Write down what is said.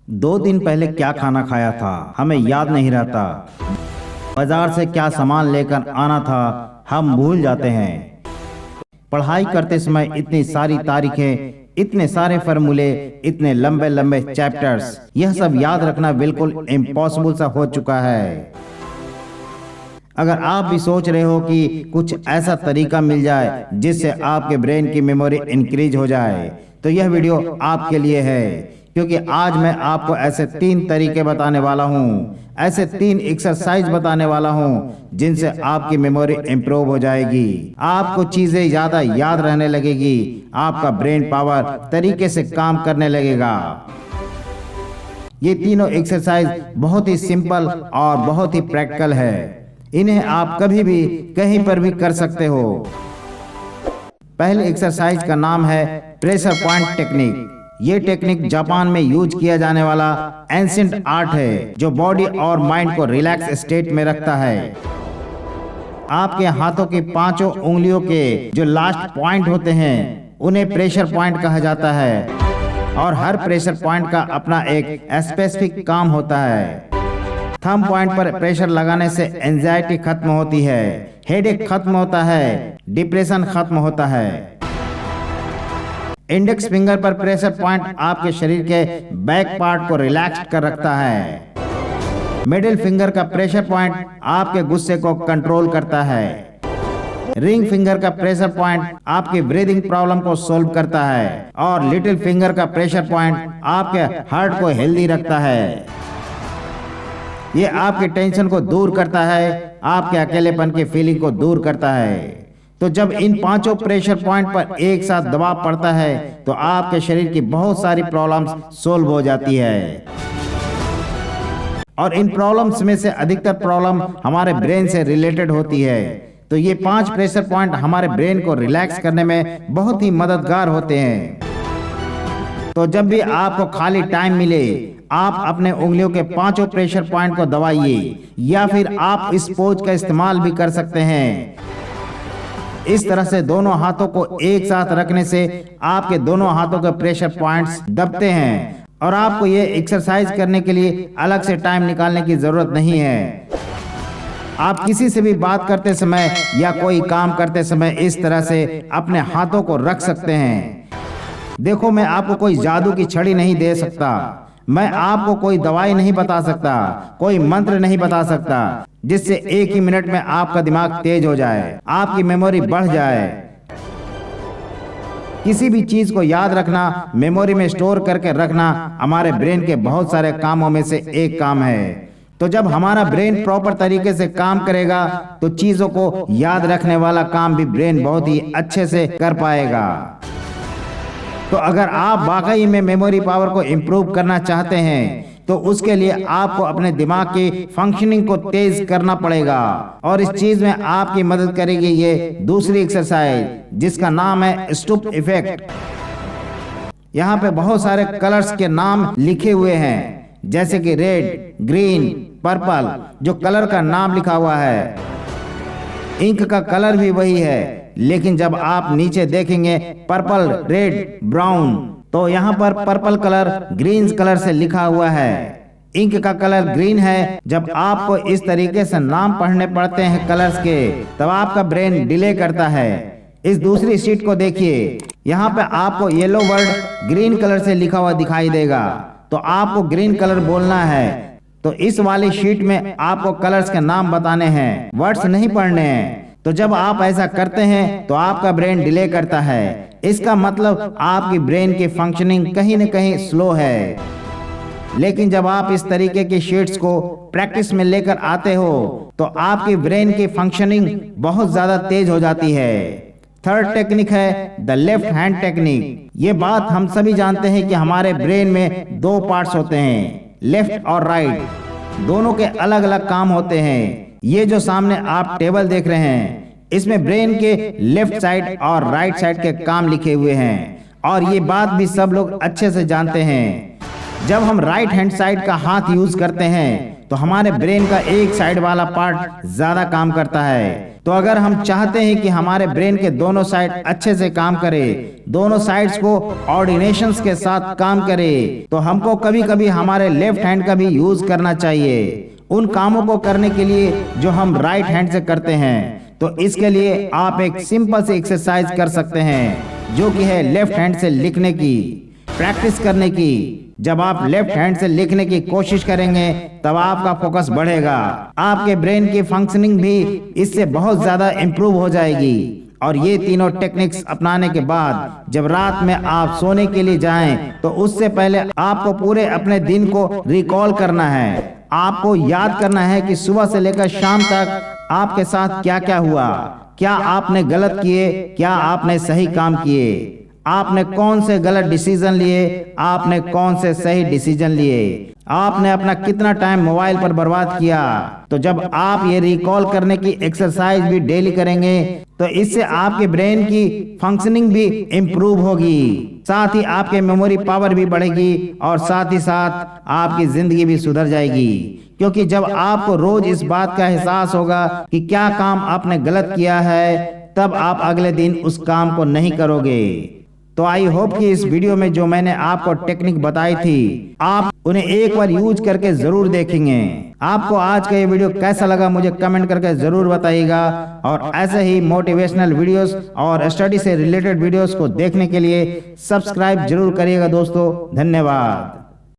2 दिन पहले क्या खाना खाया था हमें याद नहीं रहता। बाजार से क्या सामान लेकर आना था हम भूल जाते हैं। पढ़ाई करते समय इतनी सारी तारीखें, इतने सारे फॉर्मूले, इतने लंबे लंबे चैप्टर्स, यह सब याद रखना बिल्कुल इम्पॉसिबल सा हो चुका है। अगर आप भी सोच रहे हो कि कुछ ऐसा तरीका मिल जाए जिससे आपके ब्रेन की मेमोरी इंक्रीज हो जाए, तो यह वीडियो आपके लिए है, क्योंकि आज मैं आपको ऐसे 3 तरीके बताने वाला हूँ, ऐसे 3 एक्सरसाइज बताने वाला हूँ जिनसे आपकी मेमोरी इंप्रूव हो जाएगी, आपको चीजें ज्यादा याद रहने लगेगी, आपका ब्रेन पावर तरीके से काम करने लगेगा। ये तीनों एक्सरसाइज बहुत ही सिंपल और बहुत ही प्रैक्टिकल है। इन्हें आप कभी भी कहीं पर भी कर सकते हो। पहले एक्सरसाइज का नाम है प्रेशर पॉइंट टेक्निक। ये टेक्निक जापान में यूज किया जाने वाला एंशिएंट आर्ट है जो बॉडी और माइंड को रिलैक्स स्टेट में रखता है। आपके हाथों की 5 उंगलियों के जो लास्ट पॉइंट होते हैं उन्हें प्रेशर पॉइंट कहा जाता है, और हर प्रेशर पॉइंट का अपना एक स्पेसिफिक काम होता है। थंब पॉइंट पर प्रेशर लगाने से एंजाइटी खत्म होती है, हेडेक खत्म होता है, डिप्रेशन खत्म होता है। इंडेक्स फिंगर पर प्रेशर पॉइंट आपके शरीर के बैक पार्ट को रिलैक्स कर रखता है। मिडिल फिंगर का प्रेशर पॉइंट आपके गुस्से को कंट्रोल करता है। रिंग फिंगर का प्रेशर पॉइंट आपकी ब्रीदिंग प्रॉब्लम को सॉल्व करता है, और लिटिल फिंगर का प्रेशर पॉइंट आपके हार्ट को हेल्दी रखता है। ये आपके टेंशन को दूर करता है, आपके अकेलेपन की फीलिंग को दूर करता है। तो जब इन 5 प्रेशर पॉइंट पर एक साथ दबाव पड़ता है तो आपके शरीर की बहुत सारी प्रॉब्लम्स सोल्व हो जाती है। और इन प्रॉब्लम्स में से अधिकतर प्रॉब्लम हमारे ब्रेन से रिलेटेड होती है। तो ये 5 प्रेशर पॉइंट हमारे ब्रेन को रिलैक्स करने में बहुत ही मददगार होते हैं। तो जब भी आपको खाली टाइम मिले आप अपने उंगलियों के 5 प्रेशर पॉइंट को दबाइए, या फिर आप इस पोज का इस्तेमाल भी कर सकते हैं। इस तरह से दोनों हाथों को एक साथ रखने से आपके दोनों हाथों के प्रेशर पॉइंट्स दबते हैं, और आपको ये एक्सरसाइज करने के लिए अलग से टाइम निकालने की जरूरत नहीं है। आप किसी से भी बात करते समय या कोई काम करते समय इस तरह से अपने हाथों को रख सकते हैं। देखो, मैं आपको कोई जादू की छड़ी नहीं दे सकता, मैं आपको कोई दवाई नहीं बता सकता, कोई मंत्र नहीं बता सकता जिससे एक ही मिनट में आपका दिमाग तेज हो जाए, आपकी मेमोरी बढ़ जाए। किसी भी चीज को याद रखना, मेमोरी में स्टोर करके रखना हमारे ब्रेन के बहुत सारे कामों में से एक काम है। तो जब हमारा ब्रेन प्रॉपर तरीके से काम करेगा तो चीजों को याद रखने वाला काम भी ब्रेन बहुत ही अच्छे से कर पाएगा। तो अगर आप वाकई में मेमोरी पावर को इम्प्रूव करना चाहते हैं तो उसके लिए आपको अपने दिमाग की फंक्शनिंग को तेज करना पड़ेगा, और इस चीज में आपकी मदद करेगी ये दूसरी एक्सरसाइज जिसका नाम है स्टूप इफेक्ट। यहाँ पे बहुत सारे कलर्स के नाम लिखे हुए हैं, जैसे कि रेड, ग्रीन, पर्पल, जो कलर का नाम लिखा हुआ है। इंक का कलर भी वही है, लेकिन जब आप नीचे देखेंगे पर्पल, रेड, ब्राउन, तो यहाँ पर पर्पल कलर ग्रीन कलर से लिखा हुआ है। इंक का कलर ग्रीन है। जब आपको इस तरीके से नाम पढ़ने पड़ते हैं कलर्स के, तब आपका ब्रेन डिले करता है। इस दूसरी शीट को देखिए, यहाँ पे आपको येलो वर्ड ग्रीन कलर से लिखा हुआ दिखाई देगा, तो आपको ग्रीन कलर बोलना है। तो इस वाली शीट में आपको कलर्स के नाम बताने हैं, वर्ड्स नहीं पढ़ने हैं। तो जब आप ऐसा करते हैं तो आपका ब्रेन डिले करता है, इसका मतलब आपकी ब्रेन की फंक्शनिंग कहीं न कहीं स्लो है। लेकिन जब आप इस तरीके की शीट्स को प्रैक्टिस में लेकर आते हो तो आपकी ब्रेन की फंक्शनिंग बहुत ज्यादा तेज हो जाती है। थर्ड टेक्निक है द लेफ्ट हैंड टेक्निक। ये बात हम सभी जानते हैं कि हमारे ब्रेन में 2 पार्ट्स होते हैं, लेफ्ट और राइट, दोनों के अलग अलग काम होते हैं। ये जो सामने आप टेबल देख रहे हैं इसमें ब्रेन के लेफ्ट साइड और राइट साइड के काम लिखे हुए हैं, और ये बात भी सब लोग अच्छे से जानते हैं। जब हम राइट हैंड साइड का हाथ यूज करते हैं तो हमारे ब्रेन का एक साइड वाला पार्ट ज्यादा काम करता है। तो अगर हम चाहते हैं कि हमारे ब्रेन के दोनों साइड अच्छे से काम करे, दोनों साइड्स को ऑर्डिनेशंस के साथ काम करे, तो हमको कभी कभी हमारे लेफ्ट हैंड का भी यूज करना चाहिए उन कामों को करने के लिए जो हम राइट हैंड से करते हैं। तो इसके लिए आप एक सिंपल सी एक्सरसाइज कर सकते हैं जो कि है लेफ्ट हैंड से लिखने की, प्रैक्टिस करने की। जब आप लेफ्ट हैंड से लिखने की कोशिश करेंगे तब आपका फोकस बढ़ेगा, आपके ब्रेन की फंक्शनिंग भी इससे बहुत ज्यादा इंप्रूव हो जाएगी। और ये तीनों टेक्निक्स अपनाने के बाद जब रात में आप सोने के लिए जाएं तो उससे पहले आपको पूरे अपने दिन को रिकॉल करना है। आपको याद करना है कि सुबह से लेकर शाम तक आपके साथ क्या क्या हुआ, क्या आपने गलत किए, क्या आपने सही काम किए, आपने कौन से गलत डिसीजन लिए, आपने कौन से सही डिसीजन लिए, आपने अपना कितना टाइम मोबाइल पर बर्बाद किया। तो जब आप ये रिकॉल करने की एक्सरसाइज भी डेली करेंगे तो इससे आपके ब्रेन की फंक्शनिंग भी इम्प्रूव होगी, साथ ही आपके मेमोरी पावर भी बढ़ेगी और साथ ही साथ आपकी जिंदगी भी सुधर जाएगी। क्योंकि जब आपको रोज इस बात का एहसास होगा कि क्या काम आपने गलत किया है, तब आप अगले दिन उस काम को नहीं करोगे। तो आई होप कि इस वीडियो में जो मैंने आपको टेक्निक बताई थी आप उन्हें एक बार यूज करके जरूर देखेंगे। आपको आज का ये वीडियो कैसा लगा मुझे कमेंट करके जरूर बताइएगा। और ऐसे ही मोटिवेशनल वीडियोस और स्टडी से रिलेटेड वीडियोस को देखने के लिए सब्सक्राइब जरूर करिएगा दोस्तों। धन्यवाद।